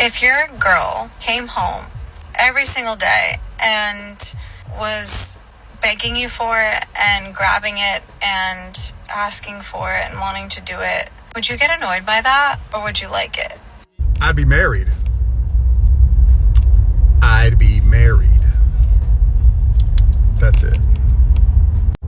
If your girl came home every single day and was begging you for it and grabbing it and asking for it and wanting to do it, would you get annoyed by that, or would you like it? I'd be married. That's it.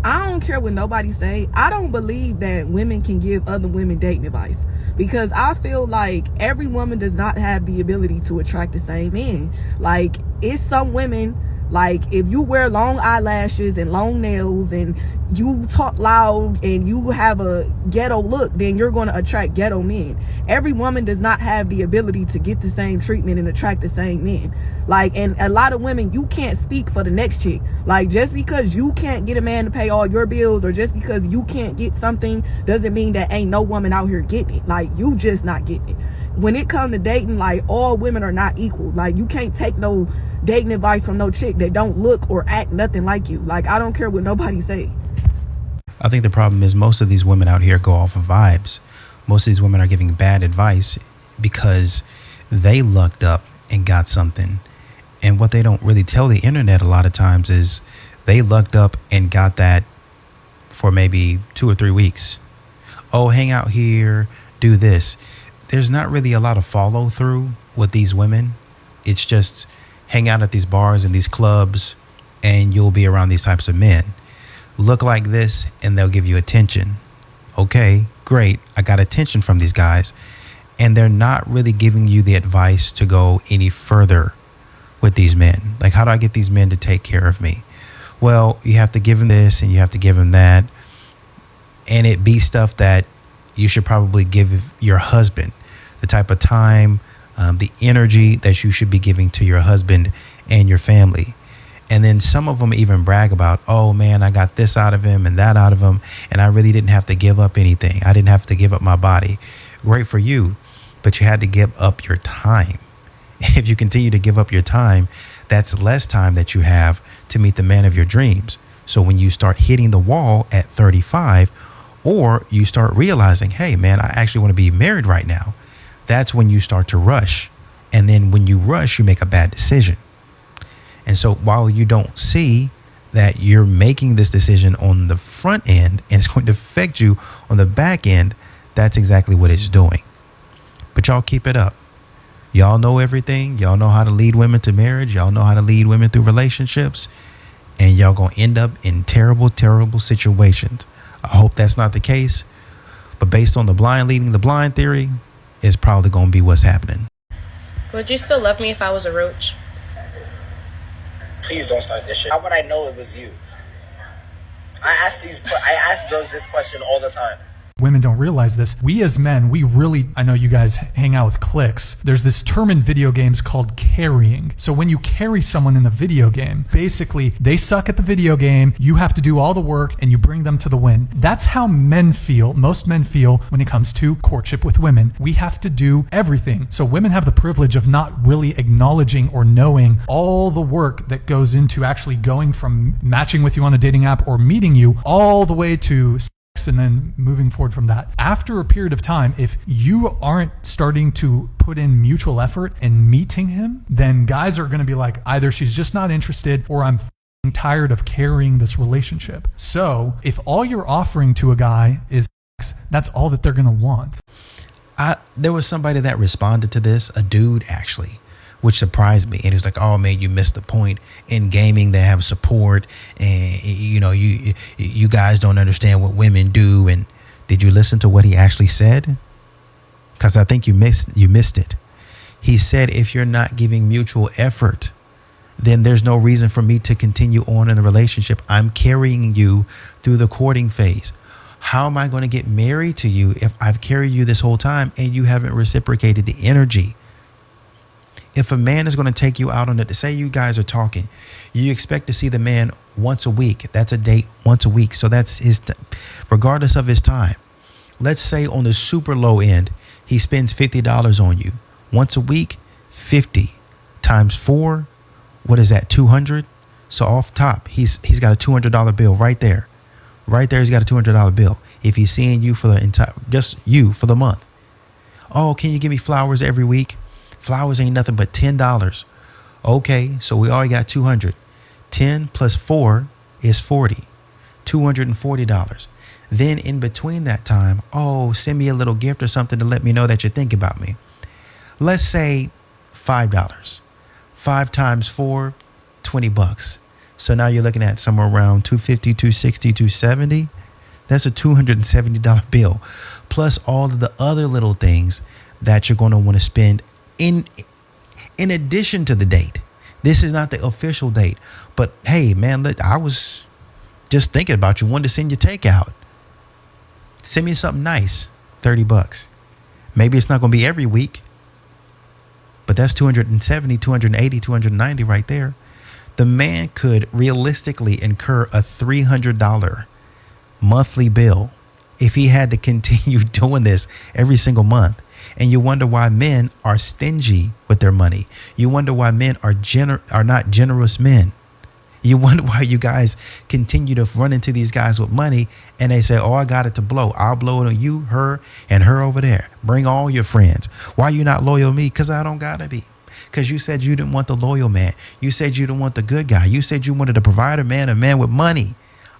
I don't care what nobody say. I don't believe that women can give other women dating advice, because I feel like every woman does not have the ability to attract the same men. Like, it's some women, like, if you wear long eyelashes and long nails and you talk loud and you have a ghetto look, then you're going to attract ghetto men. Every woman does not have the ability to get the same treatment and attract the same men. Like, and a lot of women, you can't speak for the next chick. Like, just because you can't get a man to pay all your bills, or just because you can't get something, doesn't mean that ain't no woman out here getting it. Like, you just not getting it. When it comes to dating, like, all women are not equal. Like, you can't take no dating advice from no chick that don't look or act nothing like you. Like, I don't care what nobody say. I think the problem is most of these women out here go off of vibes. Most of these women are giving bad advice because they lucked up and got something. And what they don't really tell the internet a lot of times is they lucked up and got that for maybe 2 or 3 weeks. Oh, hang out here, do this. There's not really a lot of follow through with these women. It's just hang out at these bars and these clubs and you'll be around these types of men. Look like this and they'll give you attention. Okay, great. I got attention from these guys. And they're not really giving you the advice to go any further with these men. Like, how do I get these men to take care of me? Well, you have to give them this and you have to give them that. And it be stuff that you should probably give your husband. The type of time, the energy that you should be giving to your husband and your family. And then some of them even brag about, oh man, I got this out of him and that out of him, and I really didn't have to give up anything. I didn't have to give up my body. Great for you, but you had to give up your time. If you continue to give up your time, that's less time that you have to meet the man of your dreams. So when you start hitting the wall at 35, or you start realizing, hey man, I actually want to be married right now, that's when you start to rush. And then when you rush, you make a bad decision. And so while you don't see that you're making this decision on the front end and it's going to affect you on the back end, that's exactly what it's doing. But y'all keep it up. Y'all know everything. Y'all know how to lead women to marriage. Y'all know how to lead women through relationships. And y'all going to end up in terrible, terrible situations. I hope that's not the case. But based on the blind leading the blind theory, it's probably going to be what's happening. Would you still love me if I was a roach? Please don't start this shit. How would I know it was you? I ask girls this question all the time. Women don't realize this. We as men, I know you guys hang out with cliques. There's this term in video games called carrying. So when you carry someone in the video game, basically they suck at the video game, you have to do all the work and you bring them to the win. That's how men feel, most men feel when it comes to courtship with women. We have to do everything. So women have the privilege of not really acknowledging or knowing all the work that goes into actually going from matching with you on a dating app or meeting you all the way to and then moving forward from that. After a period of time, if you aren't starting to put in mutual effort in meeting him, then guys are going to be like, either she's just not interested or I'm tired of carrying this relationship. So if all you're offering to a guy is sex, that's all that they're going to want. There was somebody that responded to this, a dude actually, which surprised me. And he was like, oh man, you missed the point. In gaming, they have support, and you know, you guys don't understand what women do. And did you listen to what he actually said? Because I think you missed it. He said, if you're not giving mutual effort, then there's no reason for me to continue on in the relationship. I'm carrying you through the courting phase. How am I going to get married to you if I've carried you this whole time and you haven't reciprocated the energy? If a man is going to take you out on it, to say you guys are talking, you expect to see the man once a week. That's a date once a week. So that's regardless of his time. Let's say on the super low end, he spends $50 on you once a week. 50 times 4. What is that? 200. So off top, he's got a $200 bill right there. Right there, he's got a $200 bill. If he's seeing you for the entire, just you for the month. Oh, can you give me flowers every week? Flowers ain't nothing but $10. Okay, so we already got 200. 10 plus 4 is 40. $240. Then in between that time, oh, send me a little gift or something to let me know that you think about me. Let's say $5. 5 times 4, $20. So now you're looking at somewhere around $250, $260, $270. That's a $270 bill, plus all of the other little things that you're going to want to spend in addition to the date. This is not the official date, but hey, man, I was just thinking about you. Wanted to send you takeout. Send me something nice. $30. Maybe it's not going to be every week, but that's 270, 280, 290 right there. The man could realistically incur a $300 monthly bill if he had to continue doing this every single month. And you wonder why men are stingy with their money. You wonder why men are not generous men. You wonder why you guys continue to run into these guys with money and they say, oh, I got it to blow. I'll blow it on you, her, and her over there. Bring all your friends. Why you not loyal to me? Because I don't gotta be. Because you said you didn't want the loyal man. You said you didn't want the good guy. You said you wanted a provider man, a man with money.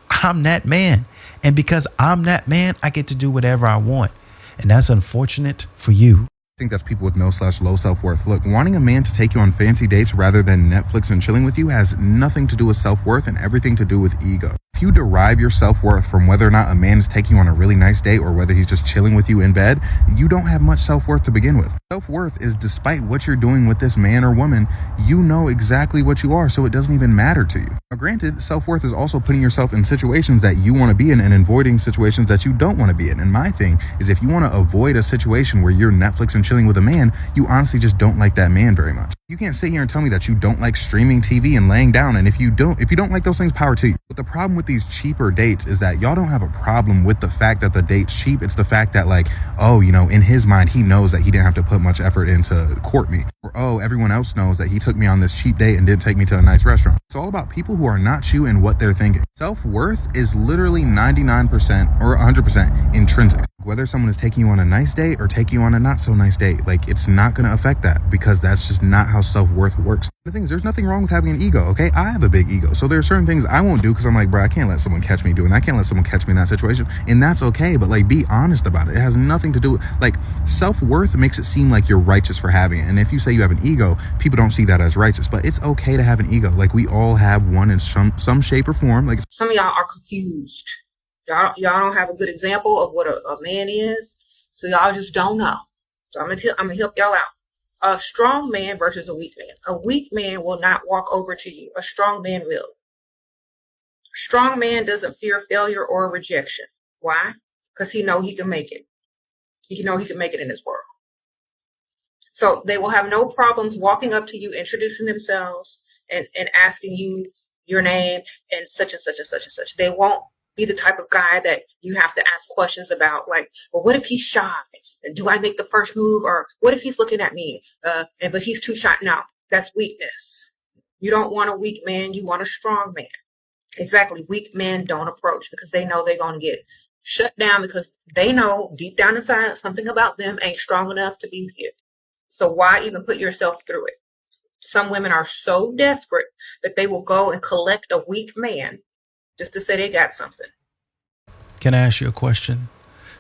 I'm that man. And because I'm that man, I get to do whatever I want. And that's unfortunate for you. I think that's people with no/low self-worth. Look, wanting a man to take you on fancy dates rather than Netflix and chilling with you has nothing to do with self-worth and everything to do with ego. If you derive your self-worth from whether or not a man is taking you on a really nice date or whether he's just chilling with you in bed, you don't have much self-worth to begin with. Self-worth is despite what you're doing with this man or woman, you know exactly what you are, so it doesn't even matter to you. Now, granted, self-worth is also putting yourself in situations that you want to be in and avoiding situations that you don't want to be in. And my thing is, if you want to avoid a situation where you're Netflix and chilling with a man, you honestly just don't like that man very much. You can't sit here and tell me that you don't like streaming TV and laying down. And if you don't like those things, power to you. But the problem with these cheaper dates is that y'all don't have a problem with the fact that the date's cheap. It's the fact that, like, oh, you know, in his mind, he knows that he didn't have to put much effort into court me. Or, oh, everyone else knows that he took me on this cheap date and didn't take me to a nice restaurant. It's all about people who are not you and what they're thinking. Self-worth is literally 99% or 100% intrinsic. Whether someone is taking you on a nice date or taking you on a not so nice date, like, it's not going to affect that because that's just not how self-worth works. The thing is, there's nothing wrong with having an ego, okay? I have a big ego. So there are certain things I won't do because I'm like, bro, I can't let someone catch me doing that. I can't let someone catch me in that situation. And that's okay. But, like, be honest about it. It has nothing to do with, like, self-worth makes it seem like you're righteous for having it. And if you say you have an ego, people don't see that as righteous. But it's okay to have an ego. Like, we all have one in some shape or form. Like, some of y'all are confused. Y'all don't have a good example of what a man is. So y'all just don't know. So I'm gonna help y'all out. A strong man versus a weak man. A weak man will not walk over to you. A strong man will. A strong man doesn't fear failure or rejection. Why? Because he know he can make it. He know he can make it in this world. So they will have no problems walking up to you, introducing themselves, and asking you your name and such and such and such and such. They won't be the type of guy that you have to ask questions about, like, well, what if he's shy? Do I make the first move? Or what if he's looking at me? But he's too shy. No, that's weakness. You don't want a weak man. You want a strong man. Exactly. Weak men don't approach because they know they're going to get shut down because they know deep down inside something about them ain't strong enough to be with you. So why even put yourself through it? Some women are so desperate that they will go and collect a weak man just to say they got something. Can I ask you a question?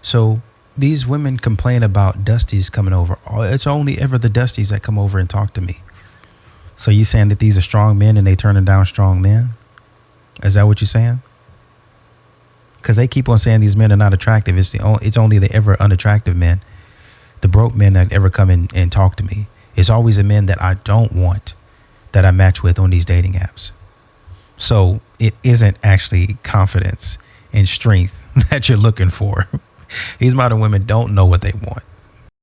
So these women complain about Dusties coming over. It's only ever the Dusties that come over and talk to me. So you saying that these are strong men and they turning down strong men? Is that what you're saying? Because they keep on saying these men are not attractive. It's only the ever unattractive men, the broke men that ever come in and talk to me. It's always the men that I don't want that I match with on these dating apps. So it isn't actually confidence and strength that you're looking for. These modern women don't know what they want.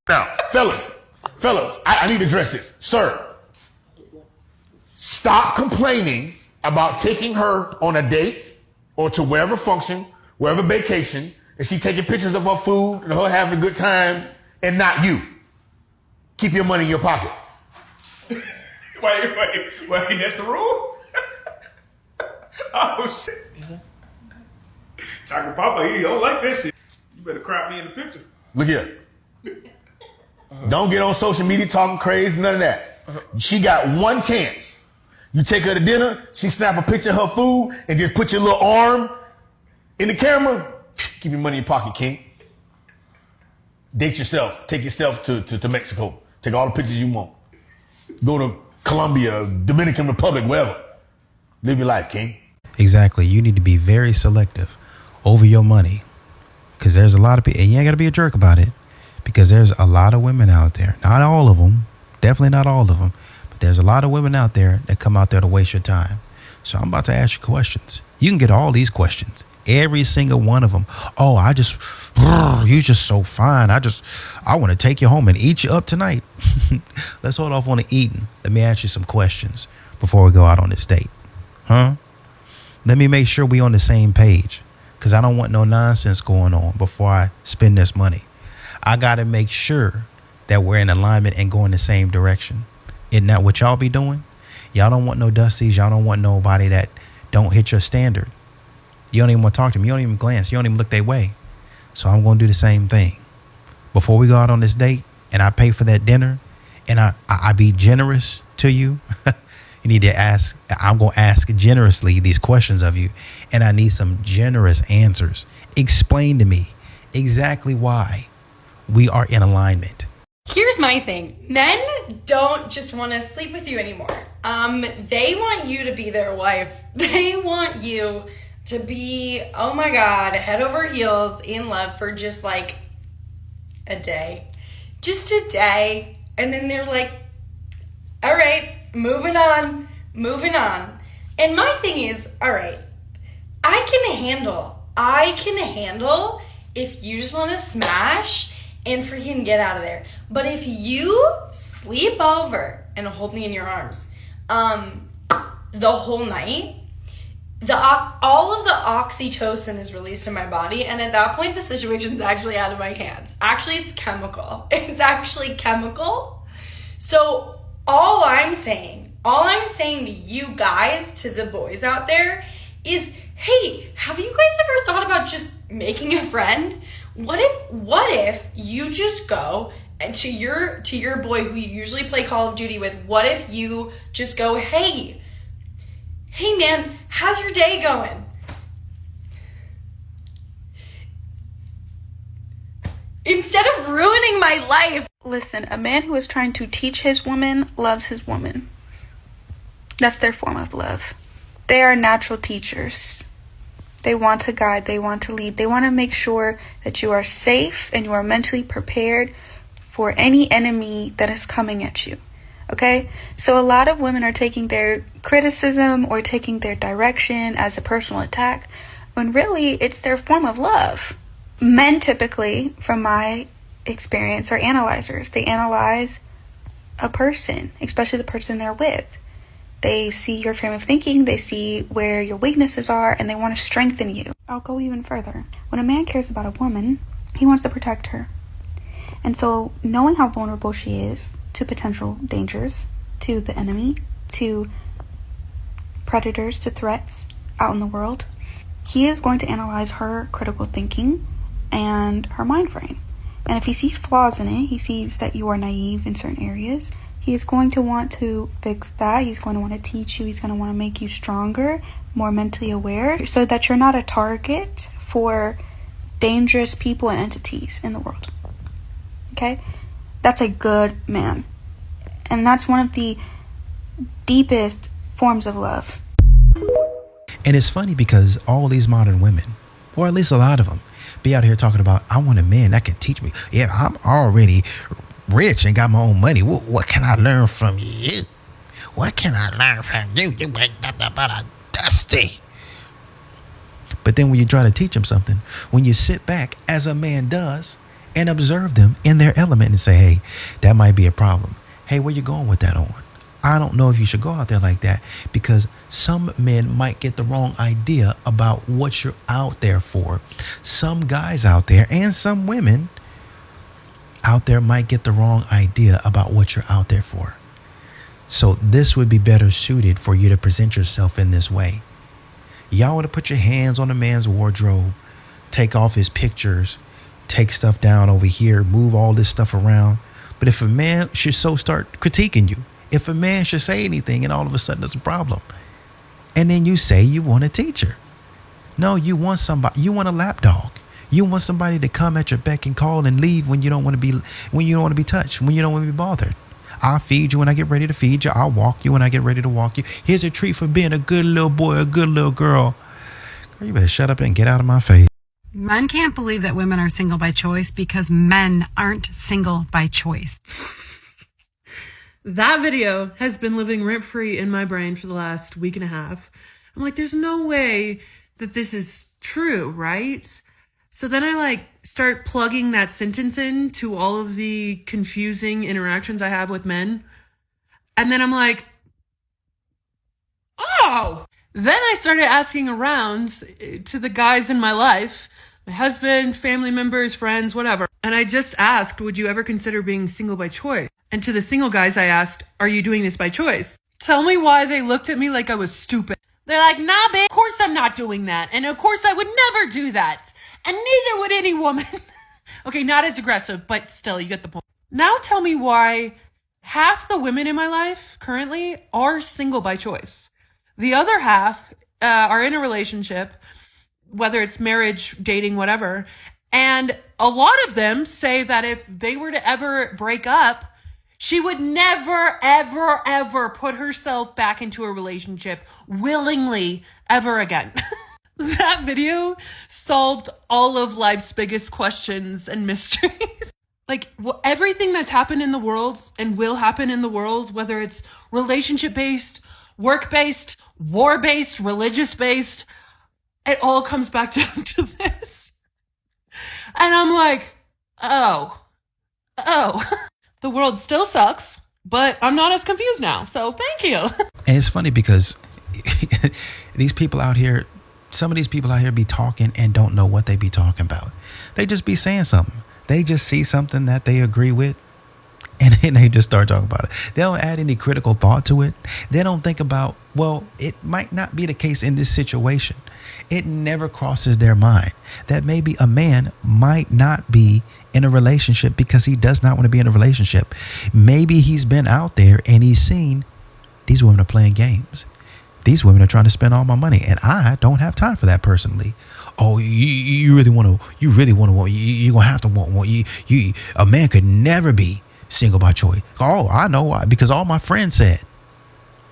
Now, fellas, I need to address this. Sir, stop complaining about taking her on a date or to wherever function, wherever vacation, and she taking pictures of her food and her having a good time and not you. Keep your money in your pocket. Wait, that's the rule? Oh, shit. Chocolate Papa, he don't like that shit. You better crop me in the picture. Look here. Don't get on social media talking crazy, none of that. She got one chance. You take her to dinner, she snap a picture of her food and just put your little arm in the camera. Keep your money in your pocket, King. Date yourself. Take yourself to Mexico. Take all the pictures you want. Go to Colombia, Dominican Republic, wherever. Live your life, King. Exactly. You need to be very selective over your money, because there's a lot of people, and you ain't got to be a jerk about it, because there's a lot of women out there. Not all of them. Definitely not all of them. But there's a lot of women out there that come out there to waste your time. So I'm about to ask you questions. You can get all these questions. Every single one of them. Oh, you just so fine. I want to take you home and eat you up tonight. Let's hold off on the eating. Let me ask you some questions before we go out on this date. Huh? Let me make sure we on the same page, because I don't want no nonsense going on before I spend this money. I got to make sure that we're in alignment and going the same direction. Isn't that what y'all be doing? Y'all don't want no dusties. Y'all don't want nobody that don't hit your standard. You don't even want to talk to them. You don't even glance. You don't even look their way. So I'm going to do the same thing. Before we go out on this date and I pay for that dinner and I be generous to you, you need to ask. I'm going to ask generously these questions of you, and I need some generous answers. Explain to me exactly why we are in alignment. Here's my thing. Men don't just want to sleep with you anymore. They want you to be their wife. They want you to be, oh my God, head over heels in love for just like a day. Just a day. And then they're like, all right, moving on. And my thing is, all right, I can handle if you just want to smash and freaking get out of there. But if you sleep over and hold me in your arms the whole night, all of the oxytocin is released in my body, and at that point the situation's actually out of my hands. Actually, it's chemical. It's actually chemical. So all I'm saying to you guys, to the boys out there, is, hey, have you guys ever thought about just making a friend? What if you just go and to your boy who you usually play Call of Duty with, what if you just go, hey man, how's your day going? Instead of ruining my life. Listen, a man who is trying to teach his woman loves his woman. That's their form of love. They are natural teachers. They want to guide, they want to lead, they want to make sure that you are safe and you are mentally prepared for any enemy that is coming at you. Okay? So a lot of women are taking their criticism or taking their direction as a personal attack, when really it's their form of love. Men typically, from my experience, are analyzers. They analyze a person, especially the person they're with. They see your frame of thinking, they see where your weaknesses are, and they want to strengthen you. I'll go even further. When a man cares about a woman, he wants to protect her. And so knowing how vulnerable she is to potential dangers, to the enemy, to predators, to threats out in the world, he is going to analyze her critical thinking and her mind frame. And if he sees flaws in it, he sees that you are naive in certain areas, he is going to want to fix that. He's going to want to teach you. He's going to want to make you stronger, more mentally aware, so that you're not a target for dangerous people and entities in the world. Okay? That's a good man. And that's one of the deepest forms of love. And it's funny because all these modern women, or at least a lot of them, be out here talking about, I want a man that can teach me. Yeah, I'm already rich and got my own money. What can I learn from you? What can I learn from you? You ain't nothing but a dusty. But then when you try to teach them something, when you sit back as a man does and observe them in their element and say, hey, that might be a problem. Hey, where you going with that on? I don't know if you should go out there like that, because some men might get the wrong idea about what you're out there for. Some guys out there and some women out there might get the wrong idea about what you're out there for. So this would be better suited for you to present yourself in this way. Y'all want to put your hands on a man's wardrobe, take off his pictures, take stuff down over here, move all this stuff around. But if a man should start critiquing you, if a man should say anything and all of a sudden there's a problem, and then you say you want a teacher. No, you want somebody, you want a lapdog. You want somebody to come at your beck and call and leave when you don't want to be touched, when you don't want to be bothered. I'll feed you when I get ready to feed you. I'll walk you when I get ready to walk you. Here's a treat for being a good little boy, a good little girl. Girl, you better shut up and get out of my face. Men can't believe that women are single by choice because men aren't single by choice. That video has been living rent-free in my brain for the last week and a half. I'm like, there's no way that this is true, right? So then I start plugging that sentence in to all of the confusing interactions I have with men. And then I'm like, oh! Then I started asking around to the guys in my life, my husband, family members, friends, whatever. And I just asked, would you ever consider being single by choice? And to the single guys, I asked, are you doing this by choice? Tell me why they looked at me like I was stupid. They're like, nah, babe, of course I'm not doing that. And of course I would never do that. And neither would any woman. Okay, not as aggressive, but still, you get the point. Now tell me why half the women in my life currently are single by choice. The other half are in a relationship, whether it's marriage, dating, whatever. And a lot of them say that if they were to ever break up, she would never, ever, ever put herself back into a relationship willingly ever again. That video solved all of life's biggest questions and mysteries. Everything that's happened in the world and will happen in the world, whether it's relationship-based, work-based, war-based, religious-based, it all comes back down to this. And I'm like, oh. The world still sucks, but I'm not as confused now. So thank you. And it's funny because these people out here, some of these people out here be talking and don't know what they be talking about. They just be saying something. They just see something that they agree with, and then they just start talking about it. They don't add any critical thought to it. They don't think about, well, it might not be the case in this situation. It never crosses their mind that maybe a man might not be in a relationship because he does not want to be in a relationship. Maybe he's been out there and he's seen these women are playing games. These women are trying to spend all my money, and I don't have time for that personally. Oh, you really want to? You really want to? You're gonna have to want. A man could never be single by choice. Oh, I know why. Because all my friends said.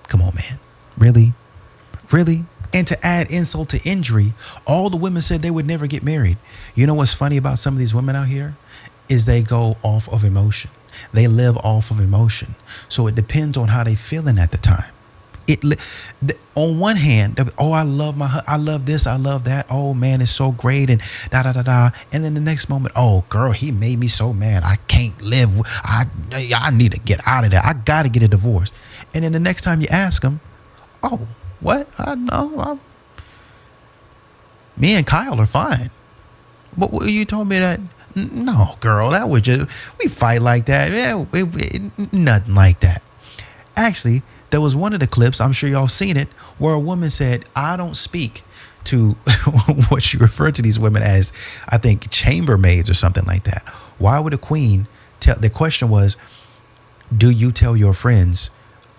Come on, man. Really? And to add insult to injury, all the women said they would never get married. You know what's funny about some of these women out here is they go off of emotion. They live off of emotion. So it depends on how they feeling at the time. On one hand, oh, I love this, I love that. Oh man, it's so great, and da. And then the next moment, oh girl, he made me so mad. I can't live. I need to get out of there. I got to get a divorce. And then the next time you ask them, oh, what? I know. Me and Kyle are fine. But you told me that. No, girl, that was just, we fight like that. Yeah, nothing like that. Actually, there was one of the clips, I'm sure y'all seen it, where a woman said, I don't speak to what she referred to these women as, I think, chambermaids or something like that. Why would a queen tell? The question was, do you tell your friends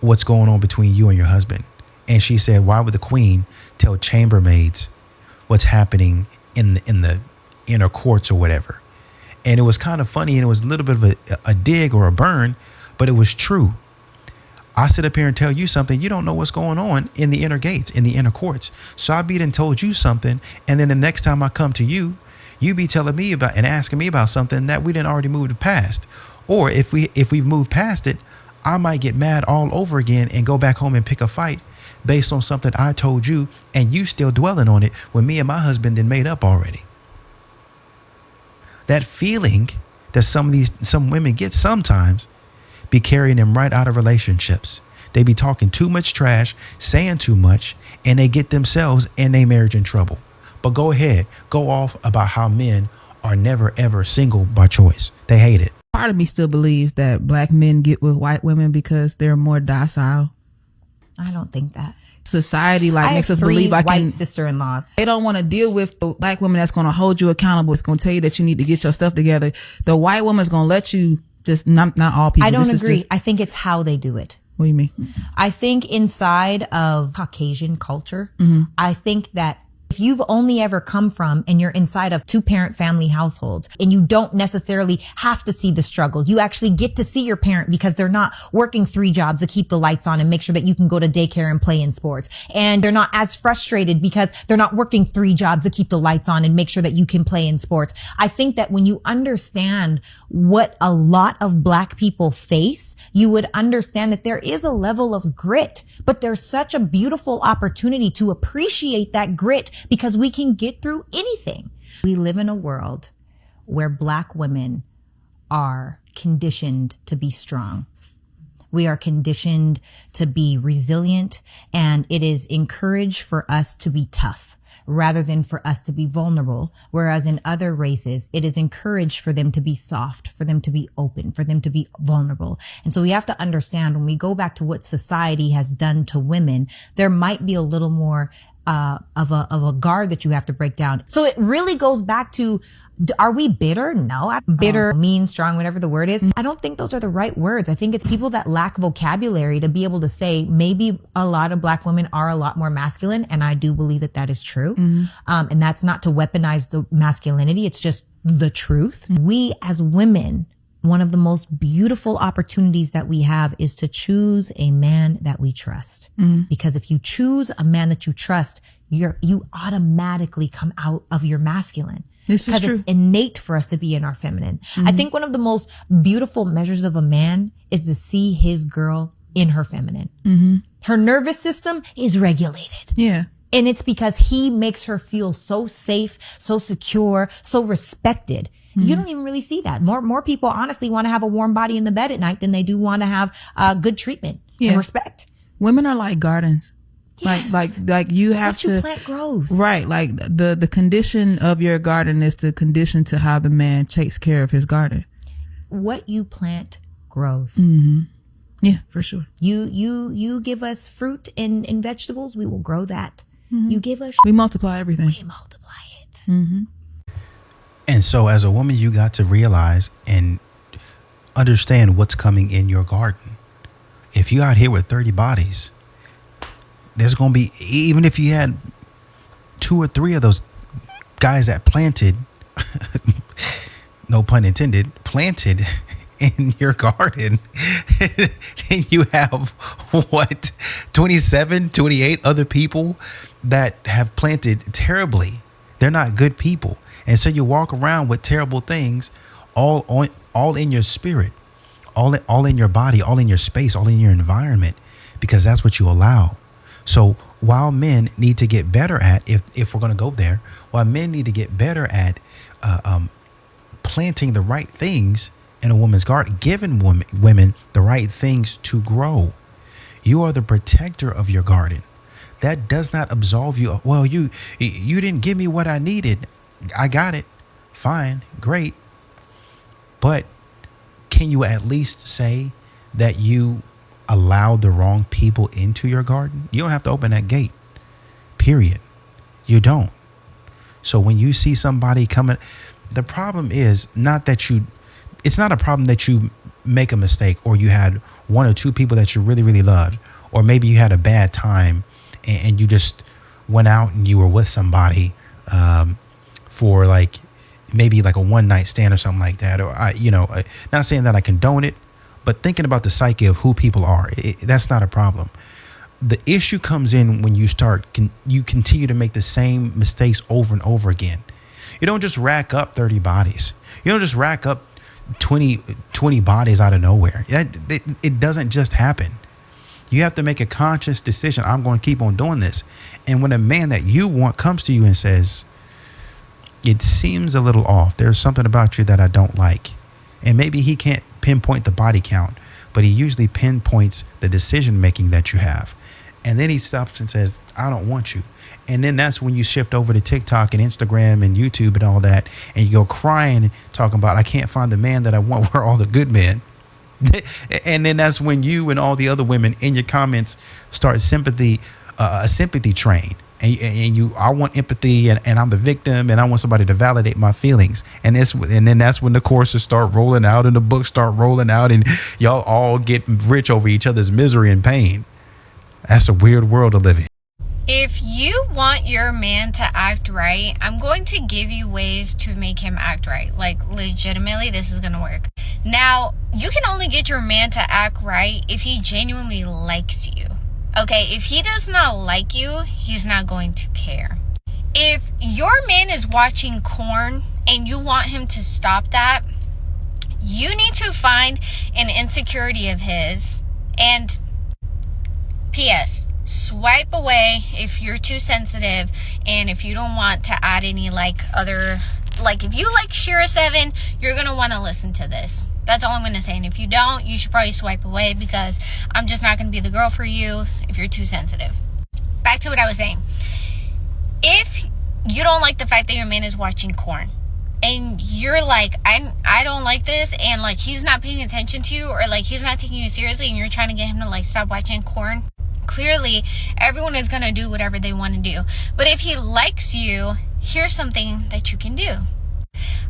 what's going on between you and your husband? And she said, why would the queen tell chambermaids what's happening in the inner courts or whatever? And it was kind of funny, and it was a little bit of a dig or a burn, but it was true. I sit up here and tell you something, you don't know what's going on in the inner gates, in the inner courts. So I be done told you something, and then the next time I come to you, you be telling me about and asking me about something that we didn't already moved past. Or if we've moved past it, I might get mad all over again and go back home and pick a fight based on something I told you, and you still dwelling on it when me and my husband done made up already. That feeling that some women get sometimes be carrying them right out of relationships. They be talking too much trash, saying too much, and they get themselves and their marriage in trouble. But go ahead, go off about how men are never ever single by choice. They hate it. Part of me still believes that black men get with white women because they're more docile. I don't think that. Society makes us believe white sister-in-laws. They don't want to deal with the black woman that's going to hold you accountable. It's going to tell you that you need to get your stuff together. The white woman's going to let you Just not all people. I don't This is agree. just- I think it's how they do it. What do you mean? I think inside of Caucasian culture, Mhm. I think that if you've only ever come from and you're inside of 2-parent family households and you don't necessarily have to see the struggle, you actually get to see your parent because they're not working 3 jobs to keep the lights on and make sure that you can go to daycare and play in sports. And they're not as frustrated because they're not working 3 jobs to keep the lights on and make sure that you can play in sports. I think that when you understand what a lot of Black people face, you would understand that there is a level of grit, but there's such a beautiful opportunity to appreciate that grit because we can get through anything. We live in a world where Black women are conditioned to be strong. We are conditioned to be resilient, and it is encouraged for us to be tough rather than for us to be vulnerable. Whereas in other races, it is encouraged for them to be soft, for them to be open, for them to be vulnerable. And so we have to understand when we go back to what society has done to women, there might be a little more of a guard that you have to break down. So it really goes back to, are we bitter? No. Bitter, mean, strong, whatever the word is. I don't think those are the right words. I think it's people that lack vocabulary to be able to say maybe a lot of Black women are a lot more masculine. And I do believe that that is true. And that's not to weaponize the masculinity. It's just the truth. We as women, one of the most beautiful opportunities that we have is to choose a man that we trust. Because if you choose a man that you trust, you automatically come out of your masculine. This is because true. it's innate for us to be in our feminine. I think one of the most beautiful measures of a man is to see his girl in her feminine. Her nervous system is regulated. Yeah. And it's because he makes her feel so safe, so secure, so respected. You don't even really see that. More people honestly want to have a warm body in the bed at night than they do want to have good treatment and respect. Women are like gardens. Yes. Like you have What to you plant grows. Right. Like the condition of your garden is the condition to how the man takes care of his garden. What you plant grows. Yeah, for sure. You give us fruit and vegetables, we will grow that. You give us We multiply everything. we multiply it. And so as a woman, you got to realize and understand what's coming in your garden. If you out here with 30 bodies, there's going to be, even if you had 2 or 3 of those guys that planted, no pun intended, planted in your garden, and you have 27, 28 other people that have planted terribly. They're not good people. And so you walk around with terrible things all in your spirit, all in your body, all in your space, all in your environment, because that's what you allow. So while men need to get better at, if we're going to go there, while men need to get better at planting the right things in a woman's garden, giving women the right things to grow. You are the protector of your garden. That does not absolve you. Well, you didn't give me what I needed. I got it. Fine. Great. But can you at least say that you allowed the wrong people into your garden? You don't have to open that gate. Period. You don't. So when you see somebody coming, the problem is not that it's not a problem that you make a mistake or you had 1 or 2 people that you really, really loved, or maybe you had a bad time and you just went out and you were with somebody for like maybe like a one-night stand or something like that. Or not saying that I condone it, but thinking about the psyche of who people are, that's not a problem. The issue comes in when you you continue to make the same mistakes over and over again. You don't just rack up 30 bodies. You don't just rack up 20 bodies out of nowhere. It doesn't just happen. You have to make a conscious decision. I'm going to keep on doing this. And when a man that you want comes to you and says, it seems a little off, there's something about you that I don't like. And maybe he can't pinpoint the body count, but he usually pinpoints the decision making that you have. And then he stops and says, I don't want you. And then that's when you shift over to TikTok and Instagram and YouTube and all that. And you go crying, talking about, I can't find the man that I want. Where are all the good men? And then that's when you and all the other women in your comments start a sympathy train. And I want empathy, and I'm the victim, and I want somebody to validate my feelings. And then that's when the courses start rolling out and the books start rolling out, and y'all all get rich over each other's misery and pain. That's a weird world to live in. If you want your man to act right, I'm going to give you ways to make him act right. Like, legitimately, this is going to work. Now, you can only get your man to act right if he genuinely likes you. Okay, if he does not like you, he's not going to care. If your man is watching porn and you want him to stop that, you need to find an insecurity of his. And P.S. swipe away if you're too sensitive, and if you don't want to add any if you like Shira 7, you're going to want to listen to this. That's all I'm going to say. And if you don't, you should probably swipe away, because I'm just not going to be the girl for you if you're too sensitive. Back to what I was saying. If you don't like the fact that your man is watching porn, and you're like, I don't like this, and like he's not paying attention to you, or like he's not taking you seriously, and you're trying to get him to like stop watching porn, clearly everyone is going to do whatever they want to do. But if he likes you, here's something that you can do.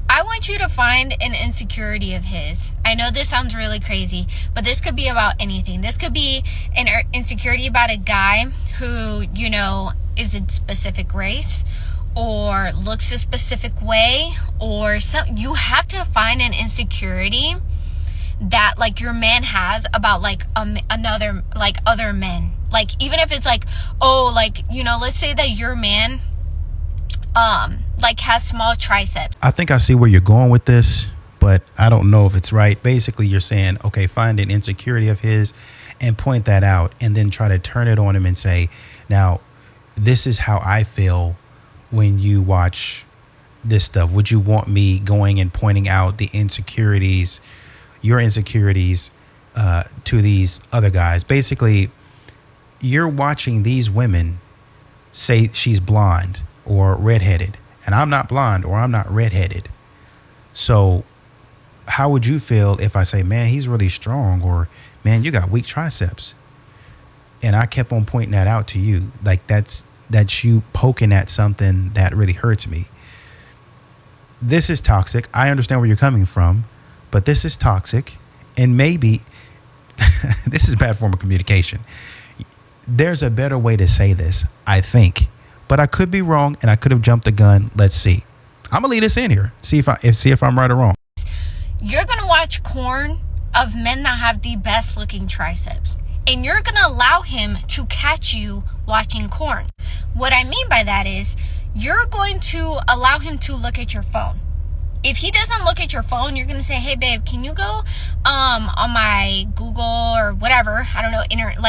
I want you to find an insecurity of his. I know this sounds really crazy, but this could be about anything. This could be an insecurity about a guy who, you know, is a specific race or looks a specific way, or you have to find an insecurity that like your man has about like another, like other men. Like, even if it's like, oh, like, you know, let's say that your man like has small triceps. I think I see where you're going with this, but I don't know if it's right. Basically, you're saying, okay, find an insecurity of his and point that out, and then try to turn it on him and say, now, this is how I feel when you watch this stuff. Would you want me going and pointing out the insecurities, your insecurities, to these other guys? Basically, you're watching these women say she's blonde or redheaded, and I'm not blonde or I'm not redheaded. So how would you feel if I say, man, he's really strong, or man, you got weak triceps? And I kept on pointing that out to you. Like, that's you poking at something that really hurts me. This is toxic. I understand where you're coming from, but this is toxic. And maybe this is a bad form of communication. There's a better way to say this, I think, but I could be wrong, and I could have jumped the gun. Let's see. I'm gonna leave this in here. See if I'm right or wrong. You're gonna watch porn of men that have the best looking triceps, and you're gonna allow him to catch you watching porn. What I mean by that is, you're going to allow him to look at your phone. If he doesn't look at your phone, you're going to say, hey, babe, can you go on my Google or whatever? I don't know.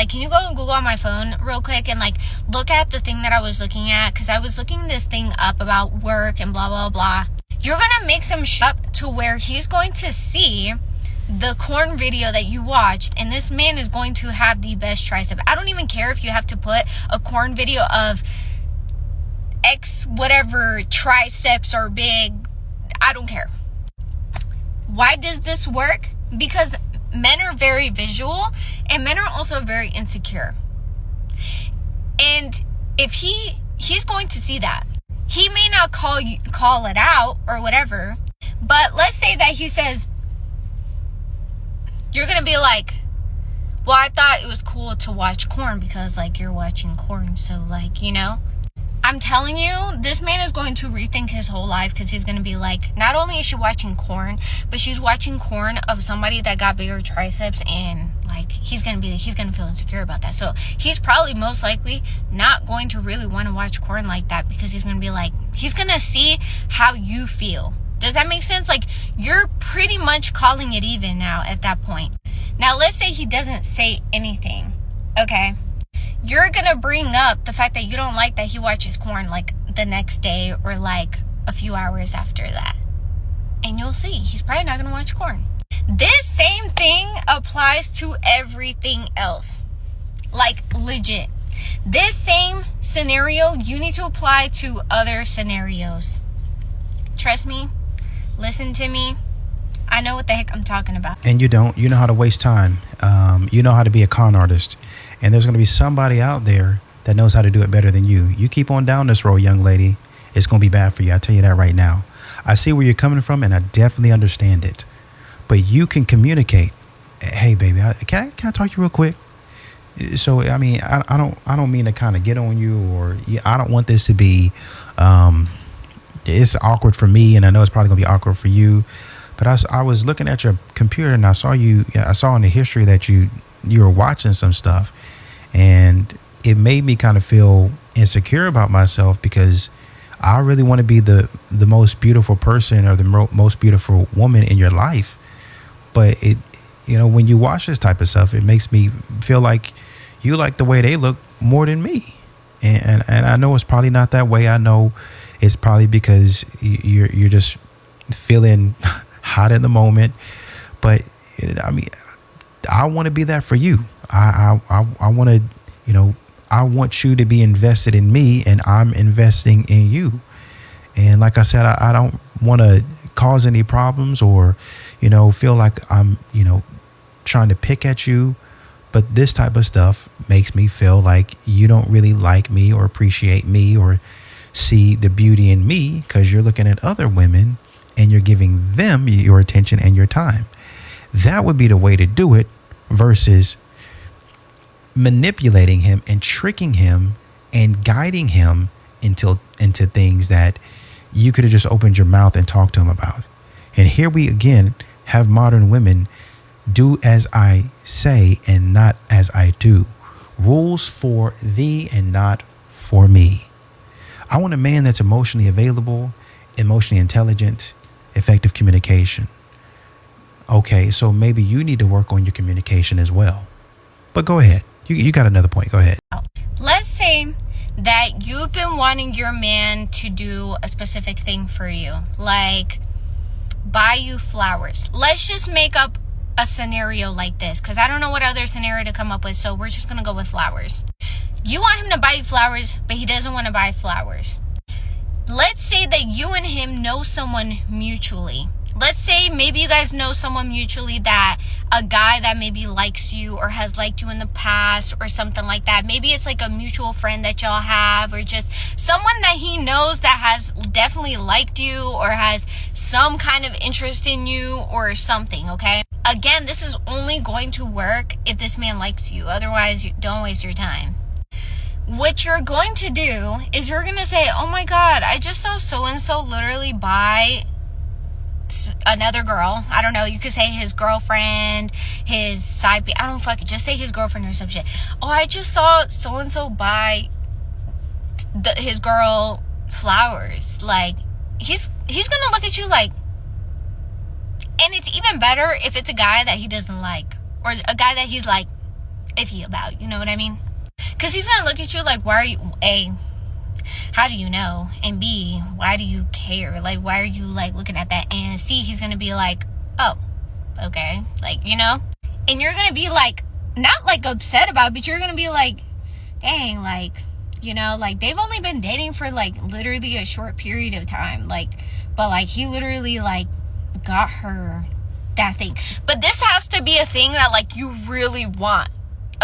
Can you go on Google on my phone real quick and, like, look at the thing that I was looking at? Because I was looking this thing up about work and blah, blah, blah. You're going to make some shit up to where he's going to see the corn video that you watched, and this man is going to have the best tricep. I don't even care if you have to put a corn video of X whatever triceps are big. I don't care. Why does this work? Because men are very visual, and men are also very insecure. And if he's going to see that. He may not call it out or whatever, but let's say that he says, you're going to be like, well, I thought it was cool to watch corn because, like, you're watching corn. So, like, you know, I'm telling you, this man is going to rethink his whole life, because he's going to be like, not only is she watching corn, but she's watching corn of somebody that got bigger triceps, and like, he's going to feel insecure about that. So he's probably most likely not going to really want to watch corn like that, because he's going to be like, he's going to see how you feel. Does that make sense? Like, you're pretty much calling it even now at that point. Now, let's say he doesn't say anything, okay? You're going to bring up the fact that you don't like that he watches corn, like, the next day or, like, a few hours after that. And you'll see, he's probably not going to watch corn. This same thing applies to everything else. Like, legit. This same scenario, you need to apply to other scenarios. Trust me. Listen to me. I know what the heck I'm talking about. And you don't. You know how to waste time. You know how to be a con artist. And there's going to be somebody out there that knows how to do it better than you. You keep on down this road, young lady, it's going to be bad for you. I tell you that right now. I see where you're coming from, and I definitely understand it. But you can communicate. Hey, baby, can I talk to you real quick? So, I mean, I don't mean to kind of get on you, or I don't want this to be, it's awkward for me, and I know it's probably gonna be awkward for you. But I was looking at your computer, and I saw in the history that you were watching some stuff, and it made me kind of feel insecure about myself, because I really want to be the most beautiful person or the most beautiful woman in your life. But when you watch this type of stuff, it makes me feel like you like the way they look more than me. And I know it's probably not that way. I know it's probably because you're just feeling hot in the moment. But I mean, I want to be that for you. I want to, I want you to be invested in me, and I'm investing in you. And like I said, I don't want to cause any problems or, feel like I'm, trying to pick at you. But this type of stuff makes me feel like you don't really like me or appreciate me or see the beauty in me, because you're looking at other women and you're giving them your attention and your time. That would be the way to do it, versus manipulating him and tricking him and guiding him into things that you could have just opened your mouth and talked to him about. And here we again have modern women do as I say and not as I do. Rules for thee and not for me. I want a man that's emotionally available, emotionally intelligent, effective communication. Okay, so maybe you need to work on your communication as well. But go ahead. You got another point. Go ahead. Let's say that you've been wanting your man to do a specific thing for you, like buy you flowers. Let's just make up a scenario like this, because I don't know what other scenario to come up with, so we're just gonna go with flowers. You want him to buy you flowers, but he doesn't want to buy flowers. Let's say that you and him know someone mutually. Let's say maybe you guys know someone mutually, that a guy that maybe likes you or has liked you in the past or something like that. Maybe it's like a mutual friend that y'all have, or just someone that he knows that has definitely liked you or has some kind of interest in you or something, okay? Again, this is only going to work if this man likes you. Otherwise, don't waste your time. What you're going to do is you're going to say, oh my God, I just saw so-and-so literally buy another girl. I don't know. You could say his girlfriend, his side. I don't fucking just say his girlfriend or some shit. Oh, I just saw so-and-so buy his girl flowers. Like, he's going to look at you like, and it's even better if it's a guy that he doesn't like, or a guy that he's like iffy about, you know what I mean? Because he's going to look at you like, why are you, A, how do you know? And B, why do you care? Like, why are you like looking at that? And C, he's going to be like, oh, okay. Like, and you're going to be like, not like upset about it, but you're going to be like, dang, like, like they've only been dating for like literally a short period of time. Like, but like he literally like got her that thing. But this has to be a thing that like you really want.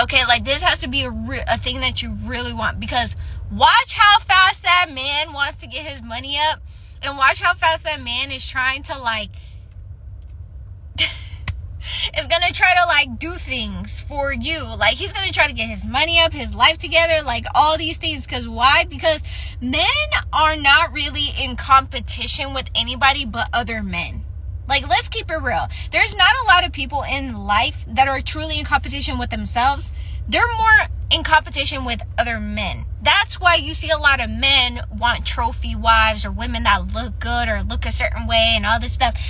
Okay, like this has to be a thing that you really want, because watch how fast that man wants to get his money up, and watch how fast that man is trying to like is gonna try to like do things for you. Like he's gonna try to get his money up, his life together, like all these things. Because why? Because men are not really in competition with anybody but other men. Like, let's keep it real. There's not a lot of people in life that are truly in competition with themselves. They're more in competition with other men. That's why you see a lot of men want trophy wives or women that look good or look a certain way and all this stuff.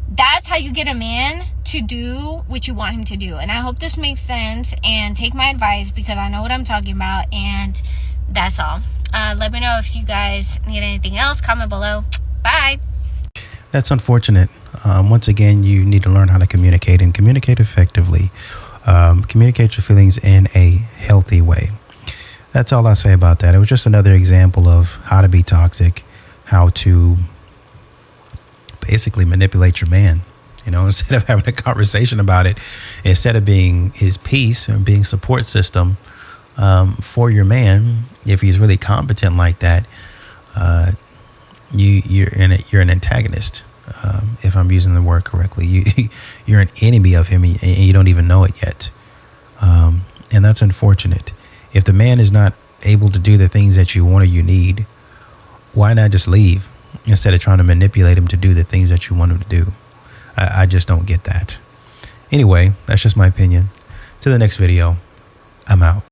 That's how you get a man to do what you want him to do. And I hope this makes sense, and take my advice, because I know what I'm talking about. And that's all. Let me know if you guys need anything else. Comment below. Bye. That's unfortunate. Once again, you need to learn how to communicate, and communicate effectively. Communicate your feelings in a healthy way. That's all I say about that. It was just another example of how to be toxic, how to basically manipulate your man. Instead of having a conversation about it, instead of being his peace and being support system, for your man, if he's really competent like that, you're an antagonist. If I'm using the word correctly, you're an enemy of him, and you don't even know it yet. And that's unfortunate. If the man is not able to do the things that you want or you need, why not just leave instead of trying to manipulate him to do the things that you want him to do? I just don't get that. Anyway, that's just my opinion. To the next video, I'm out.